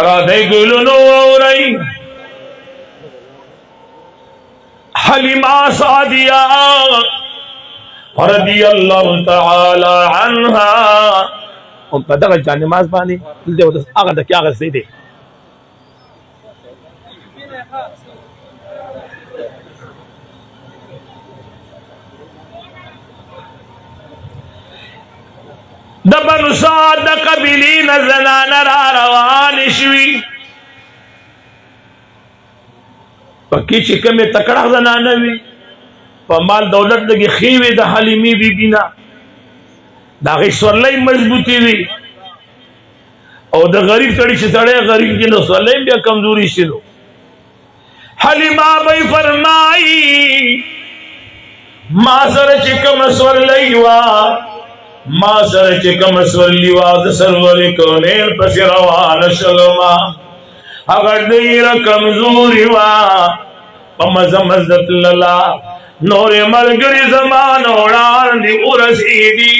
راضی گلونو اوری حلیمہ سعدیہ رضی اللہ تعالی عنہا اور پتہ کہ جان نماز پانی دے وہ آگے تک کیا کرتے دے دبن سعد قبیلین زنان را روان شوی پکی چکم تکڑا زنان وی پا مال دولت لگی خیوی دا حلیمی بی بینا دا غی سولی مضبوطی وی او دا غریب کڑی چی سڑے غریب کی نو سولی بیا کمزوری شلو حلیمہ بی فرمائی ما سر چکم سولی وا ما سر چکم سولی وا دا سرور کونین پس روان شلما اگر دیر کمزوری وا پمزمزدت للا نور ملگری زمان اوڑان دی ارسیدی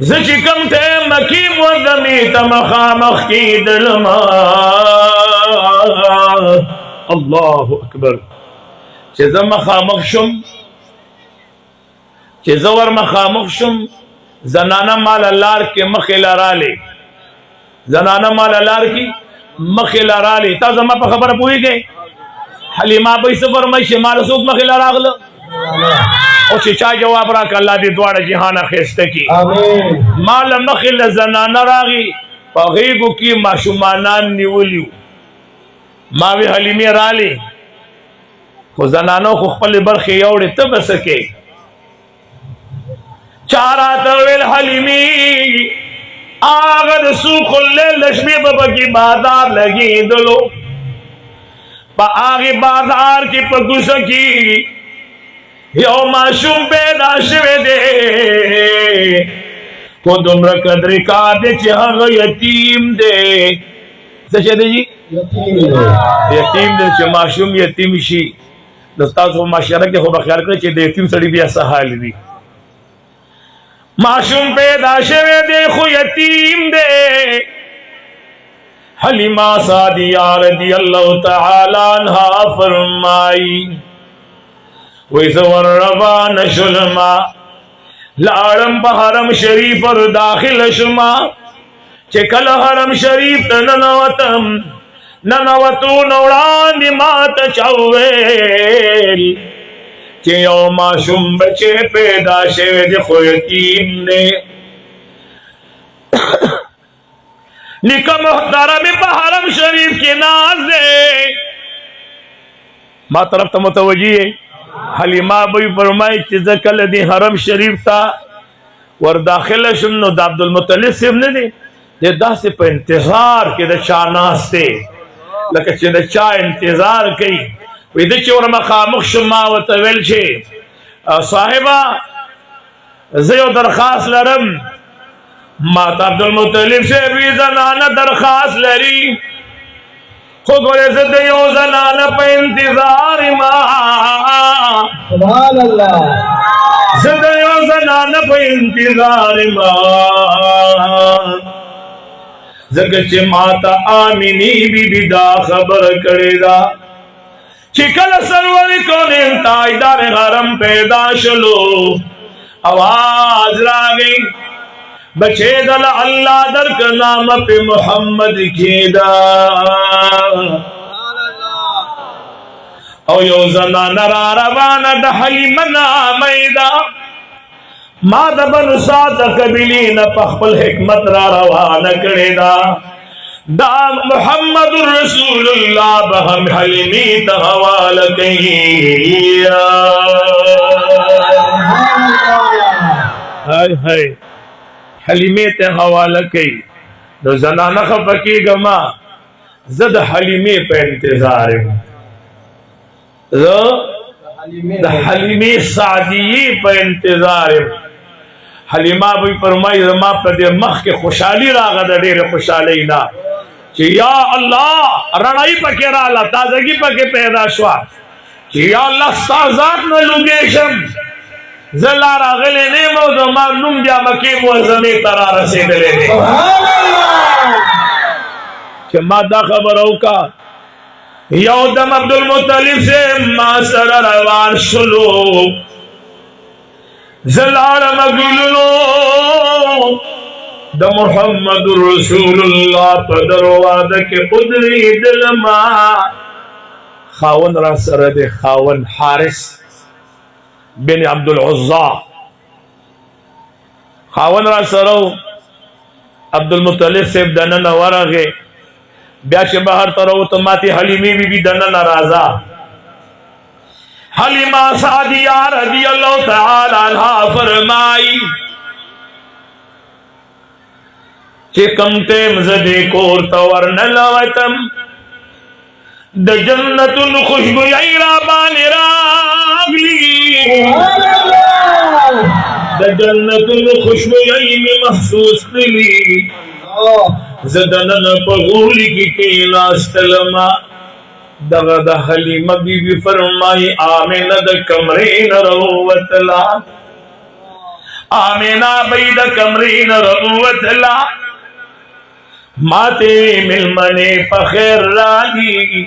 زچکم تے مکیم وردمی تمخامخ کی دلما اللہ اکبر چیزا مخامخ شم چیزا ور مخامخ شم زنانا مال اللار کے مخیل رالی زنانا مال اللار کی مخیل رالی تا زمان پا خبر پوئی گئے حلیمہ بھائی سفر میں شمال سوک مخیل راغل او چا جواب را کہ اللہ دی دوار جہانا خیستے کی مال مخیل زنانا راغی پا غیگو کی معشومانان نیولیو ماوی حلیمی رالی خو زنانو خو خپل برخی یوڑی تب سکے چارا تویل حلیمی آغد سوق اللیل لشمی بابا کی بازار لگی دلو پا آغی بازار کی پکوسا کی یو معشوم پیدا شوے دے کو دمرا قدر کا دے چہاں یتیم دے سچے دے جی یتیم دے چہ معشوم یتیم شی دستا سو معاشرہ کے خوبہ خیال کرے چہ دے یتیم سڑی بھی ایسا حال بھی معشوم پیدا شوے دے خو یتیم دے حلیمہ سعدیہ رضی اللہ تعالی عنہ فرمائی ویزور روان شلما لارم پا حرم شریف اور داخل شما چکل حرم شریف ننوتم ننوتو نوڑان دی مات چوویل چی یو معشوم بچے پیدا شوے دی خو یتیم نے نکا محترم پا حرم شریف کی ناز دے ما طرف تا متوجی ہے حلیمہ بھائی فرمائی چیز کل دی حرم شریف تا ور داخل شنو دا عبدالمطلب سے نے دے دا سے پا انتظار کی دا چاہ ناستے لکہ چی دا چاہ انتظار کی وی دا چی ور مخامخ شما و طویل چھے صاحبہ زیو درخواست لرم ماتا عبدالمطلب سے بھی زنانہ درخواست لری خود گولے سے دیو زنانہ پہ انتظار سبحان اللہ زدیو زنانہ پہ انتظار زگچ ماتا آمینی بی دا خبر کرے دا چکل سروری کون انتائیدار غرم پیدا شلو آواز را گئی بچے دل اللہ در کا نام پہ محمد کی دا او یو زنان را روانہ دا حلیمہ نامی دا ما دا بنو سات قبلین پخپل حکمت را روانہ کرے دا دا محمد رسول اللہ بہم حلیمی تحوال کئی ہائے ہائے حلیمی تحوال کئی دو زنانہ خفکی گما زد حلیمی پہ انتظار دا حلیمی سعدیی پہ انتظار حلیمہ بھی فرمائی زما پہ دے مخ کے خوشحالی راگا دا دیر خوشحالی نا چی یا اللہ رڑائی پہ کے رالا تازگی پہ کے پیدا شوا چی یا اللہ ستازات نہ لوگیشم زلار آغلے نیمو زمان نم بیا مکیم و زمین ترا رسید لینے कि मादा खबर का यौदम अब्दुल मुत्तलिब से मासर रवान शुलो जलाल मगुलो द मुहम्मदुर रसूलुल्लाह पदरवाद के उदरी दिल मा खावन रा सरद खावन हारिस बिन अब्दुल उज़्ज़ा खावन रा सरो अब्दुल मुत्तलिब से दनन वरगे ब्याश बाहर तरह तो माती हलीमी भी दनन राजा हलीमा सादिया रज़ियल्लाहु तआला अन्हा फरमाई कि कम ते मज़दे कोर तवर न लवतम द जन्नतुल खुशबू यरा बानिरागली द जन्नतुल खुशबू यही महसूस कली ज़दनन पगूली की केला स्थलमा दगद हलीमा बीबी फरमाई आमिना द कमरे न रवतला आमिना बैद कमरे न रवतला माते मिलमने पखेर रागी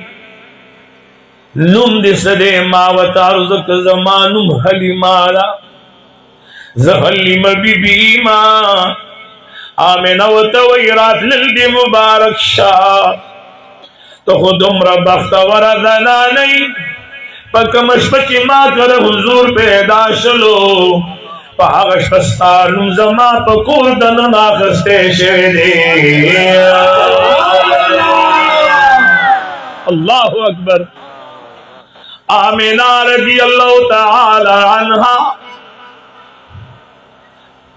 नुम दिसदे मावतार ज़क ज़मानुम हलीमारा ज़हलीमा बीबी माँ आमिना वतवई रात लिल्दी मुबारक शाह तो खुद उम्र बख्तवर दना नहीं पकमश पची माँ कर हुजूर पैदा चलो पागश पस्तानु जमा पकुर दन नाखस्ते शेदे अल्लाहु अकबर आमिना रज़ियल्लाहु तआला अन्हा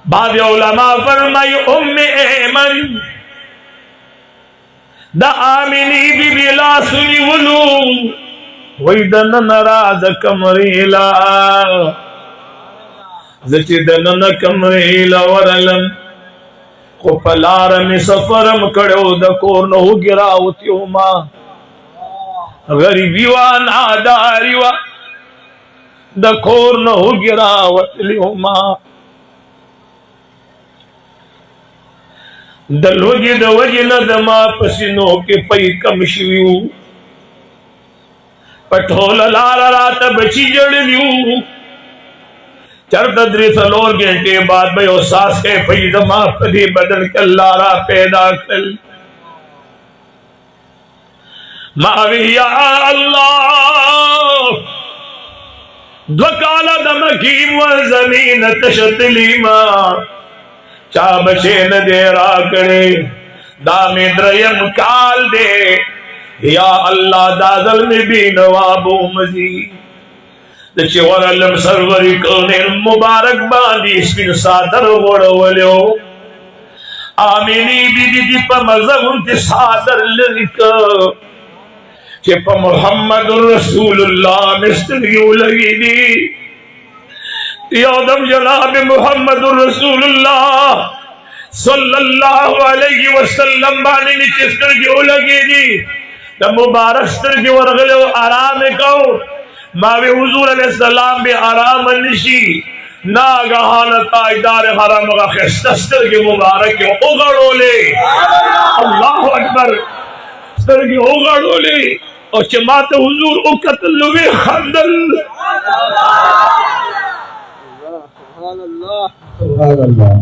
बाद उलमा फरमाई उम्मे ऐमन द आमिनी बीबी ला सुनी वलू वही दन नाराज कमरेला जची दन न कमरेला वरलम को पलार में सफरम कड़ो द कोर न हो गिरावतियो माँ गरीबीवा नादारीवा द कोर न हो गिरावतियो माँ दलोगी द वजन दमा पसीनो के पई कमशियू पठोल लाल रात बची जड़लियू चरद द्रिसलोर घंटे बाद भयो सास के पई दमा पदी बदन के लारा पैदा कर माविया अल्लाह द्वकाला दमकी व जमीन तशतलीमा चा बचे न देरा करे दामे द्रयम काल दे या अल्लाह दादल में भी नवाबो मजी दचे वरलम सरवरी कोने मुबारक बांदी इसमें सादर वड़वल्यो आमिनी बीदी दी पर मज़हब ते सादर लिक के पर मुहम्मदुर रसूलुल्लाह मिस्त्री लगी दी यौदम जनाब मुहम्मदुर रसूलुल्लाह सल्लल्लाहु अलैहि वसल्लम बानी निचस्तर जो लगी दी तब मुबारक स्तर जो वरगलो आराम कहो मावे हुजूर अलैहि सलाम बे आराम निशी नागहान ताजदार हराम का खस्तर के मुबारक के उगड़ोले अल्लाहु अकबर स्तर के उगड़ोले और चमात हुजूर उकतलुवे खंदल सुभान अल्लाह सुभान अल्लाह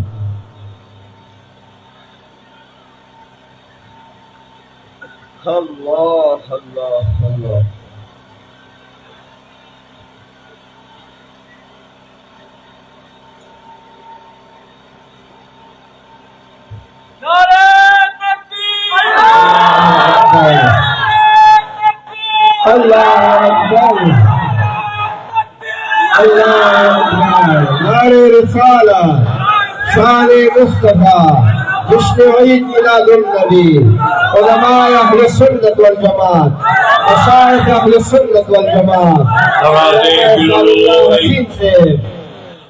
अल्लाह अल्लाह अल्लाह नारे रिसाला शान मुस्तफा जश्न ईद मिलादुन नबी उलमाए अहले सुन्नत वल जमात मशाइख अहले सुन्नत वल जमात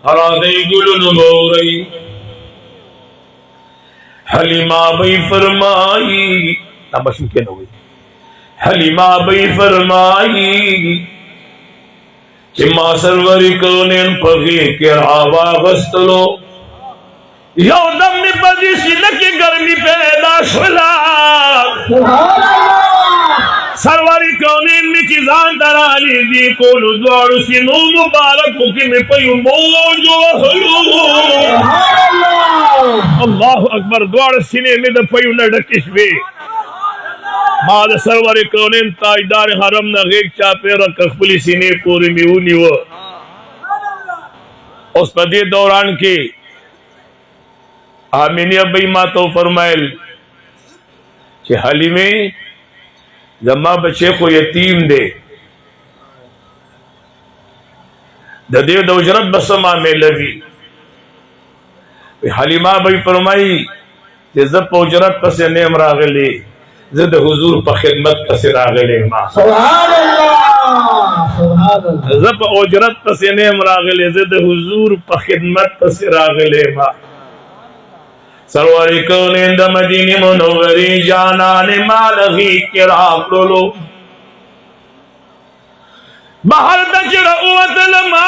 हरादे गुलुन मोरई हलीमा बई फरमाई तबशम के न हुई हलीमा बई फरमाई कि मां सरवरी करोने पगे के आवा गस्तलो यौदम में बदी सी लकी गर्मी पैदा शुला सरवारी कौनीन में चीजान तराली दी कोलू द्वारू सिनो मुबारक हुकी में पयू मोजो अल्लाह अकबर द्वार सिने में द पयू न डकिशवे माद सरवारी कौनीन ताजदार हरम न गेक चापे रखली सिने पूरी में ऊनी वो उस पदे दौरान के आमीनिया बेईमा तो फरमाइल कि हाली में जम्मा बच्चे को यतीम दे ददे दौजरत बसमा में लगी हलीमा भाई फरमाई कि जब उजरत पस नेम रागले जद हुजूर पर खिदमत पस रागले मां सुभान अल्लाह जब उजरत पस नेम रागले जद हुजूर पर खिदमत पस रागले मां सरवारी कौनीन द मदीने मुनव्वरी जाना ने मालही किराम लो बाहर दजरउत लमा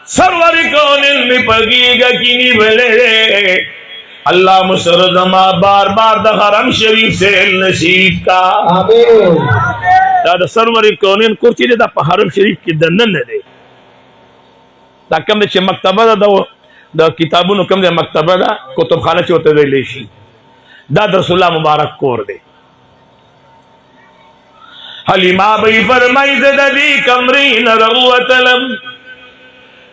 सरवारी कौनीन में पगीगा किनी भले अल्लाह मुसरजमा बार बार द हरम शरीफ से नसीब का आमीन दादा सरवारी कौनीन कुर्सी दे द हरम शरीफ की दनन दे ताकम दे मकतबा दा द किताबों कम दे मकतबा दा कुतुब खाना चोते दे लेशी दा रसूलुल्लाह मुबारक कोर दे हलीमा बई फरमाई दे दी कमरी न रउतलम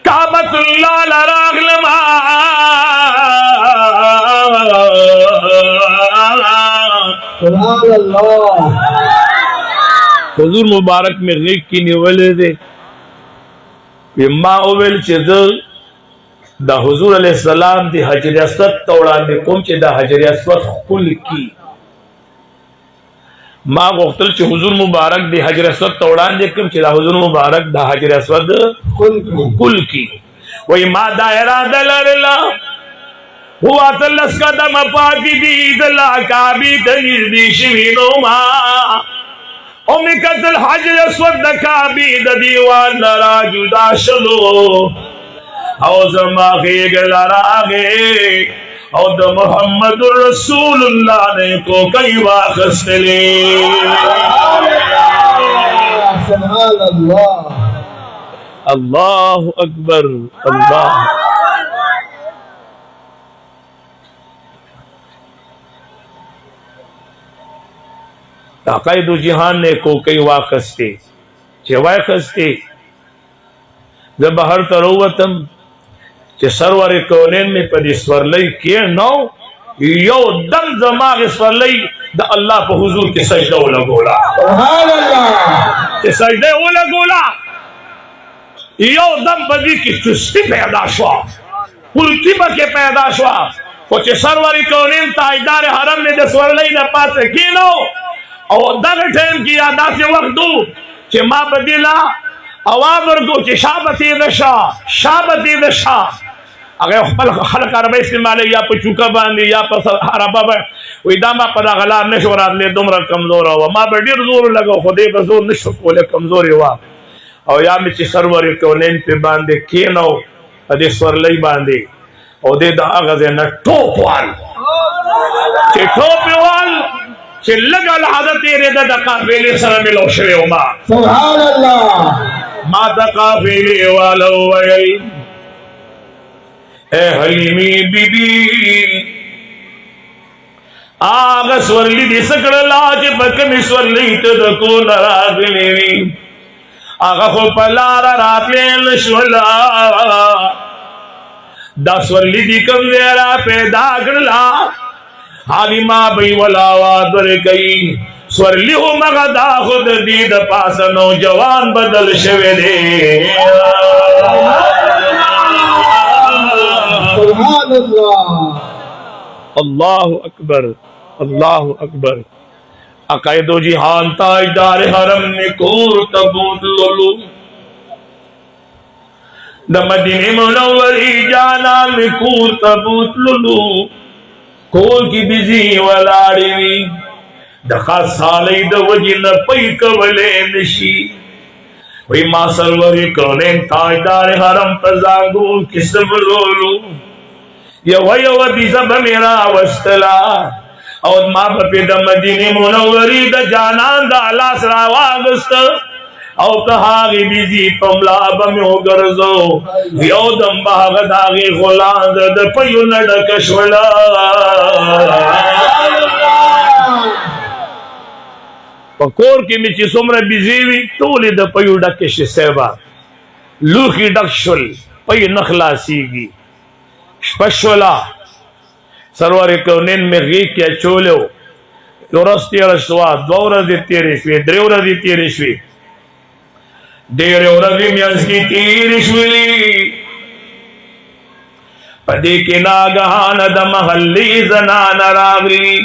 काबतुल्लाह लरागलमा सुभान अल्लाह हुजूर मुबारक में गीक की निवले दे इम्मा ओवेल चेद दा हुजूर अलैहि सलाम दी हजर अस्वद तोड़ा दे कोम चे दा हजर अस्वद कुल की मां वक्तल चे हुजूर मुबारक दी हजर अस्वद तोड़ा दे कोम चे दा हुजूर मुबारक दा हजर अस्वद कुल की वही मां दायरा दलरला हुआ तलस का दम पाकी दी दला का भी दलील दी शिविनो मां ओमे कतल हजर अस्वद का भी दीवान नरा जुदा शलो और मोहम्मद रसूलुल्लाह ने को कई वाक़स ले सुभान अल्लाह अल्लाह अकबर अल्लाह ताक़ायदु जिहान ने को कई वाक़स थे वाक़स थे जब हर तरोवतम कि सरवर कौनेन में पर स्वरलई के नौ यो दम जमाग स्वरलई द अल्लाह पे हुजूर के सजदा ओ लगोला सुभान अल्लाह के सजदे ओ लगोला यो दम बदी की चुस्ती पैदा हुआ कुलती के पैदा हुआ कुछ सरवर कौनेन ताजदार हरम ने द स्वरलई न पास के नौ और दग टाइम की यादा से वक्त दो कि मां बदीला अवामर को शाबती दशा अगर खलक अरब इस्तेमाल या पर चुका बांधी या पर हरबा वही दामा पर गलाम नशोरात ले दुमरा कमजोर हुआ मां बड़ी जोर लगा खुदे बजोर नशो कोले कमजोर हुआ और या में सरवर कौनेन पे बांधे के नो अदे स्वरलई बांधे और दे दा गजे न टोपवाल के टोपवाल के लगा हजरत तेरे दा काफिले सर मिलो शरे उमा सुभान अल्लाह मा दा काफिले वालो वयल ए हलीमी बीबी आग स्वरली दी सकड़ला जे बकमी स्वरली तो दको नरागलेनी आगा खो पलारा रातले नशवला दा स्वरली दी कमवेरा पैदा करला हालिमा बई वलावा दर गई स्वरली हो मगदा खुद दी द पास नौजवान बदल शवे दे सुभान अल्लाह अल्लाह अकबर अल्लाह अकबर अकायदो जिहान ताजदार हरम ने कोर तबूत लोलू द मदीने मुनव्वरी जाना में कोर तबूत लोलू कोल की बिजी वलाड़ी दखा साले द वजी न पई कवले नशी वही मां सरवरी कौनेन ताजदार हरम पजागो किस्म लोलू ये वही वदी सब मेरा वस्तला और माँ बाप द मदीने मुनव्वरी द जानान द अल्लाह सरा वागस्त और कहा कि बीजी पमला बम्यो गरजो योदम बागदागे गुलाम द पयु नडकशवला पकोर की मिची सोमरा बिजीवी तोली द पयु डकश सेवा लूखी डकशल पयु नखलासीगी स्पशला सरवर कौनेन में गी क्या चोलो योरस्ती रसवा दौरा दी तेरेशवी द्रेवरा दी तेरेशवी डेरे औरवी म्याज की तीरिशवी पदे के नागहान द महल्ली जनाना रागली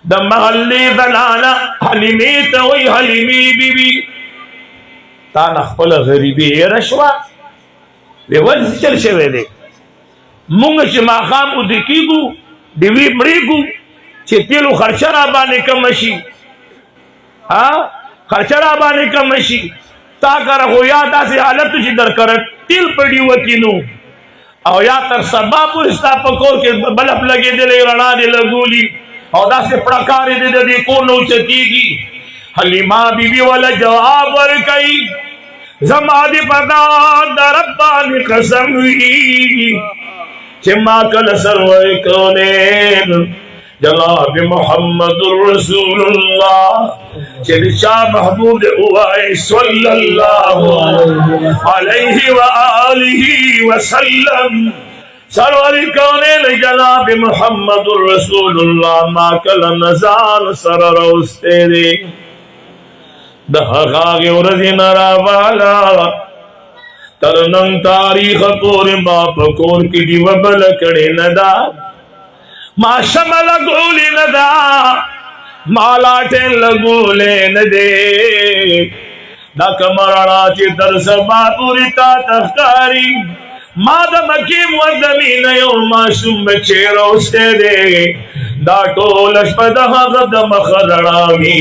द महल्ली जनाना हलीमी तोई हलीमी बीबी ताना खपल गरीबी रशवा वे वज चल शेवे दे मुंग माखाम उदिकीगु दिवी मड़ीगु चेतेलु खर्चरा बाने कमशी हाँ खर्चरा बाने कमशी ताकर हो यादा से हालत तुझी दर कर तिल पड़ी वकीनु और या तर सबा पुरस्ता पकोर के बलप लगे दे ले रणा दे लगूली और दा से प्रकार दे दे को नो चतीगी हलीमा बीबी वाला जवाब वर कई जमादी पदा दरबानी कसम हुई चिम्मा कल सरवर कौनेन जनाब मोहम्मदुर रसूलुल्लाह चर्चा महबूब हुआ सल्लल्लाहु अलैहि व आलिहि वसल्लम सरवर कौनेन जनाब मोहम्मदुर रसूलुल्लाह मा कल नजान सरर उस्तेरे दहागे उरजी नरावाला तरनंग तारीख कोर बाप कोर की दिवबल कड़े नदा माशमल गोली नदा मालाटे लगोले नदे दक मरणाची दरस बापुरिता तफकारी मादम की मुदमी नयो मासूम चेहरो से दे दाटो लशपदह गदम खरणामी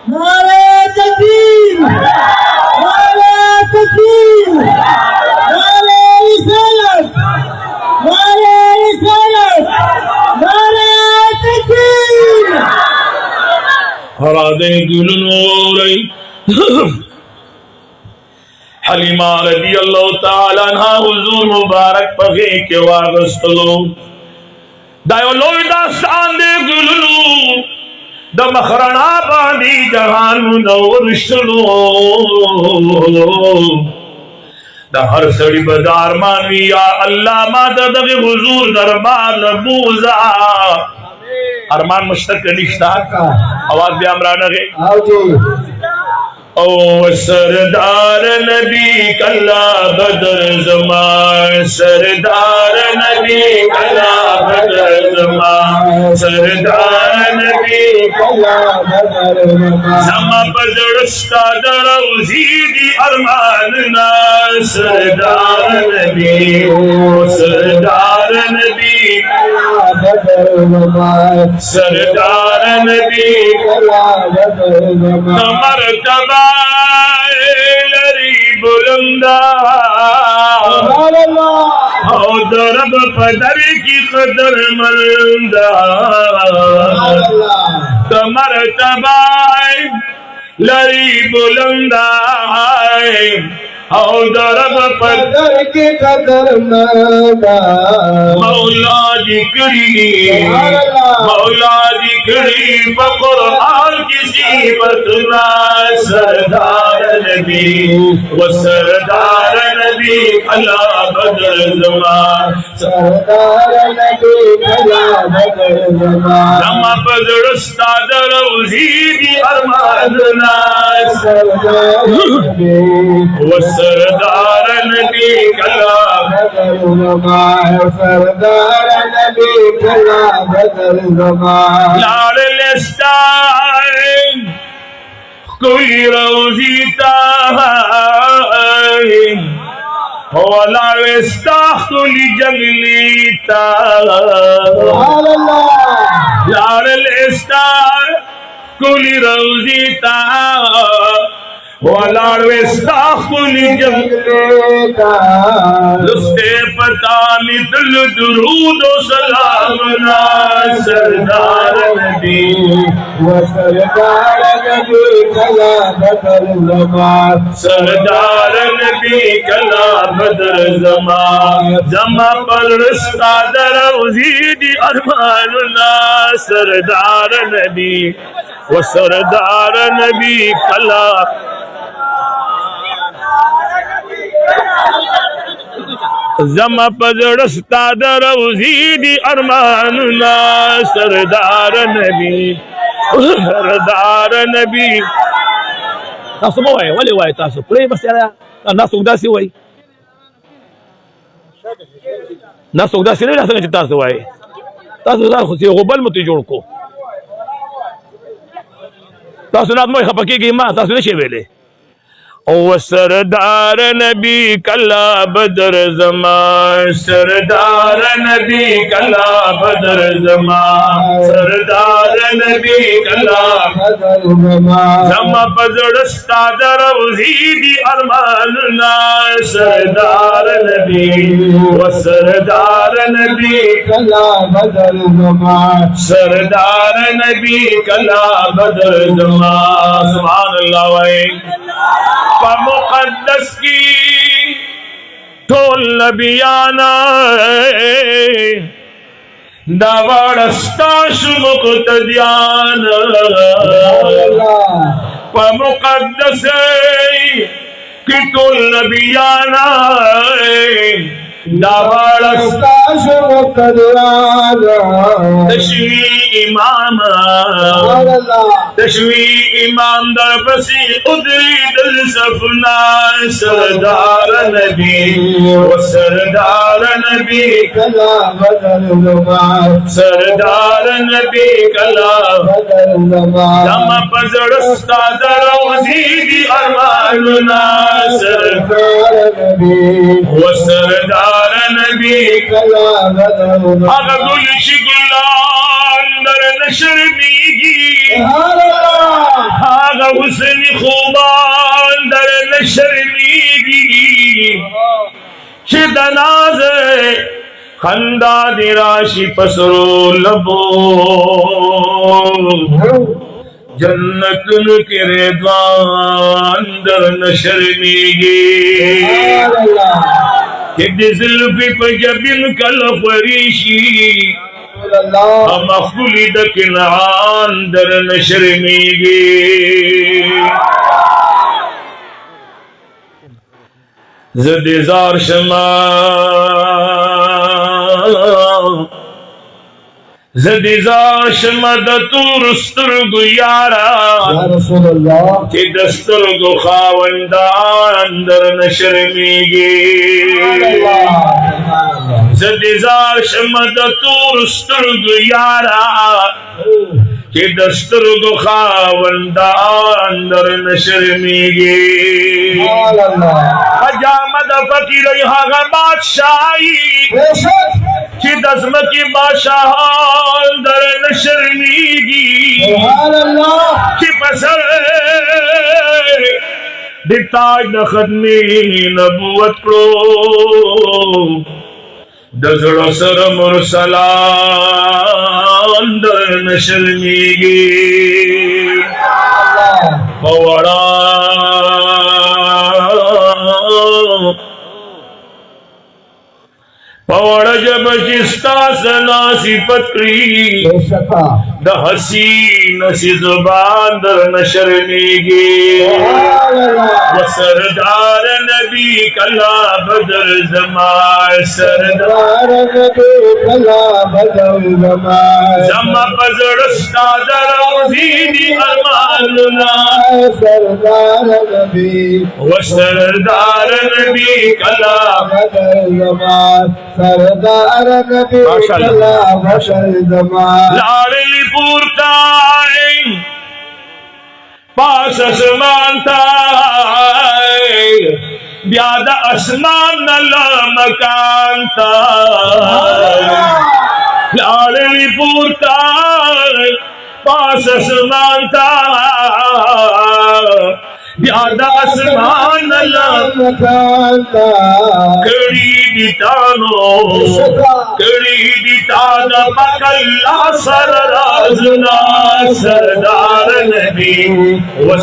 नारे तकबीर नारे तकबीर नारे रिसालत नारे रिसालत नारे तकबीर हरादे गुलनोरई हलीमा रदी अल्लाह ताला अन्हा हुजूर मुबारक पगे के वागस्तलो दायो लोई दास्तान दे गुलनु द मखरणा बानी जहान मुनव्वर शुलो द हर सड़ी बाजार मानवी या अल्लाह माता दगे हुजूर दरबार नबूजा अरमान मुश्तक निश्ता आवाज भी हमरा नगे आओ जी ओ सरदार नबी कला बदर जमान सरदार नबी कला बदर जमान सरदार नबी कला बदर जमा बदरस्ता दरौजीदी अरमान ना सरदार नबी ओ सरदार नबी कला बदर सरदार नबी कला बदर मरतबा लरी बुलंदा हो दरब पदर की कदर मंदा मरतबा लरी बुलंदा हो दरब पदर की कदर मंदा मौला जिक्री मौला जिक्री बकुरआन किसी बतना सरदार नबी वो सरदार नबी कला बदर जमान सरदार नबी कला बदर जमान जमा बदरस्ता दरौजीदी अरमादना सरदार नबी वो सरदार नबी कला बदर जमान सरदार नबी कला बदर जमान लाड़ लेस्टाइन कोई रोजीता हो लाड़ लेस्टाख कोई जंगलीता लाड़ लेस्टार कोई रोजीता वालाड़वे साखुली का लुस्ते पता मितल दुरूद व सलाम ना सरदार नबी वो सरदार नबी कला बदल जमात सरदार नबी कला बदर जमा पर रस्ता दरौजी अरमानुना सरदार नबी वो सरदार नबी कला जमा पर रस्ता दरौजी अरमानुना सरदार नबी tasu mo waay wale waay tasu play masaya nasugda si waay na sa tasu waay tasu da si gobal mo tijor ko tasu nat mo khapaki ma tasu ne shevele ओ सरदार नबी कला बदर जमान सरदार नबी कला बदर जमान सरदार नबी कला बदल जमात जमा बजड़स्ता दरौजी अरमानुना सरदार नबी वो सरदार नबी कला बदल जमात सरदार नबी कला बदर जमान सुभान अल्लाह वाए मुक़द्दस की टोल नबियाना दावड़स्ता मुक़तदियाना मुक़द्दस की टोल नबियाना दावड़स्ता तशवी इमाम तशवी इमाम दर बसी उदरी दिल सफना सरदार नबी वो सरदार नबी कला बदल जमात सरदार नबी कला बदल जमात दम पजड़स्ता दरौजी अरमानुना सरदार नबी वो सरदार नबी कला बदल जमात अगुल शिगुला अंदर नशर मीगी आगा हुसन खूबा अंदर नशर मीगी शिदनाज खंदा दिराशी पसरो लबो जन्नतुल के रेदवान अंदर नशर मीगी जुल्फी पजबिन कल फरीशी मखुली दकिनान दर नशर मीगी जदेजार शमा जदेजार शमा दतूर स्तुर्गु यारा या रसूल अल्लाह के दस्तुर्गु खावंदान दर नशर मीगी जदेजार शमा दतूर स्तुर्गु यारा के दस्तुर्गु खावंदान दर नशर मीगी हजामद फकीर यहाँ बादशाही कि दस्म की बादशाह दर नशर मीगी कि पसर दिताज दखदमी नबुवत को दजड़ो सर मुरसलान दर नशर मीगी पवड़ा पवड़ जब चिस्ता सना सिपत्री द हसीन सी जुबान दर नशर मीगी वो सरदार नबी कला बदर जमात सरदार नबी कला बदल जमात जमा बजड़स्ता दरौजी अरमानुना सरदार नबी वो सरदार नबी कला बदल जमात सरदार नबी कला बदल जमात लाडली पूरताय पास असमानता ब्याद असमान नला मकानता लाडली पूरताय पास असमानता ब्यादा आसमान कड़ी दितानो कड़ी दिताना पकल्ला सरराजना सरदार नबी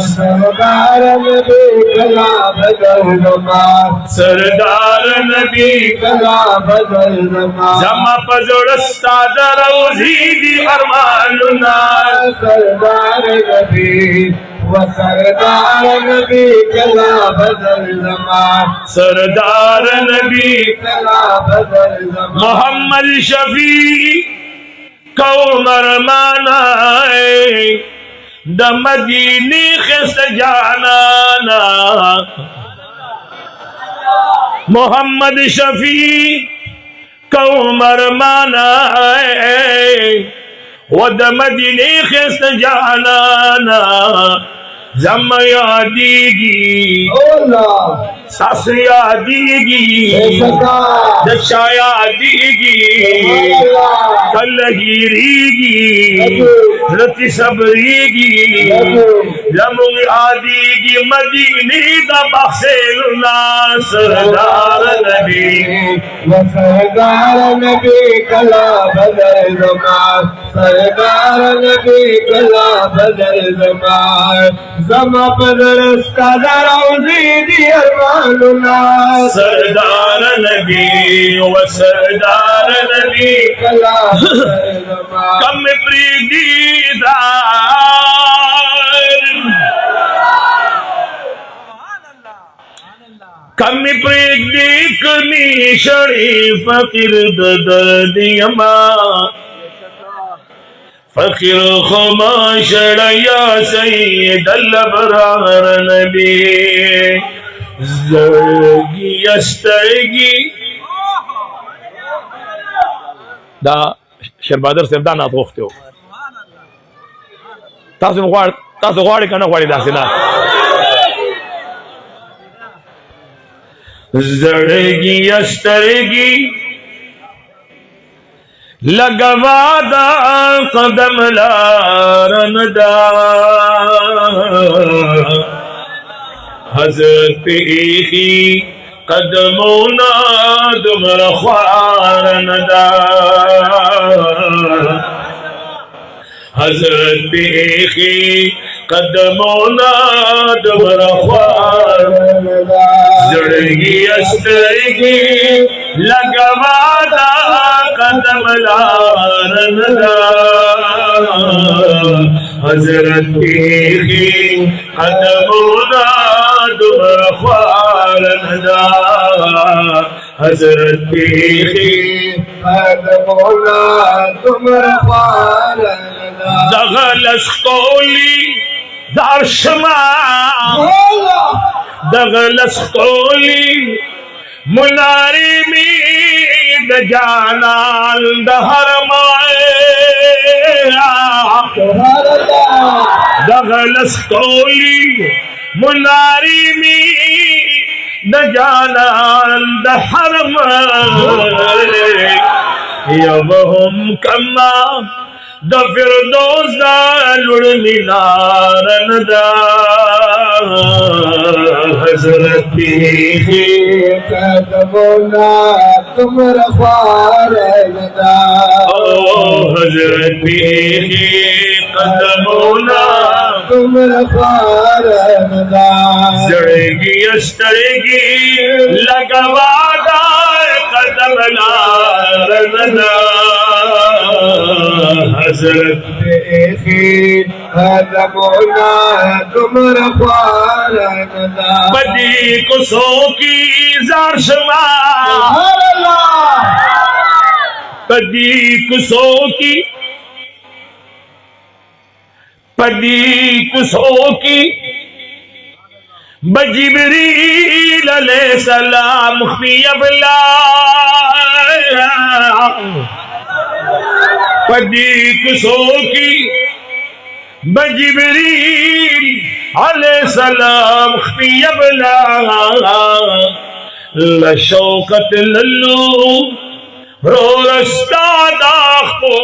सरदार नबी कला बदल नमाज सरदार नबी कला बदल नमाज जमा पजोड़स्ता दरौजी दी अरमानुना सरदार नबी व सरदार नबी कला बदल नमाज सरदार नबी कला बदल नमाज मोहम्मद शफी कौमर मानाए द मदीनी खिस जाना मोहम्मद शफी कौमर मानाए वो द मदीनी खिस जाना जम यादीगी सास यादीगी दशा यादीगी कलहीरीगी रति सबरीगी जमुंग आदीगी मदीनी दा बख्शेलुना सरदार नबी व सरदार नबी कला बदल नमाज सरदार नबी कला बदल नमाज जमा पदरस्ता दरौजी दी अरमानुना सरदार नबी व सरदार नबी कला बदल नमाज कम प्रीदीदार कम प्रीदी कमी शरीफ फकीर दर्दियमा फकीर खमाशड़या सैयद अल-अबरार नबी ज़रगी यस्तगी दा शरबादर से दाना पोखते हो तासु गवाड़ करना गवाड़ी दासिना ज़रगी यस्तगी लगवादा कदम लारनदा हज़रत ही कदमों ना दुमर ख्वारनदा हज़रत ही कदमों ना दुमर ख्वारनदा ज़रगी यस्तगी लगवादा कदम लारनदा हज़रत की कदमों दुमर ख्वारनदा हज़रत की कदमों दुमर ख्वारनदा दगलस कोली दारशमा दगलस कोली मुनारी मीद जानाल दहर माए दगलस कोली मुनारी मीद जानाल दहर माए यवहुम कमा द फिरदौस दा लुड़ मीनारनदा हज़रत की कदमों तुमर ख्वारनदा ओ हज़रत की कदमों तुमर ख्वारनदा जड़ेगी अस्तड़ेगी लगवादा कदम लारनदा हज़रत की कदमों तुमर ख्वारनदा बदी कुसो की ज़ारशमा पदी कुसो की बजिब्रील अलैहिस्सलाम खियबला पदी कुसो की बजिब्रील अलैहिस्सलाम खियबला लशौकत लल्लू रो रस्ता दाखो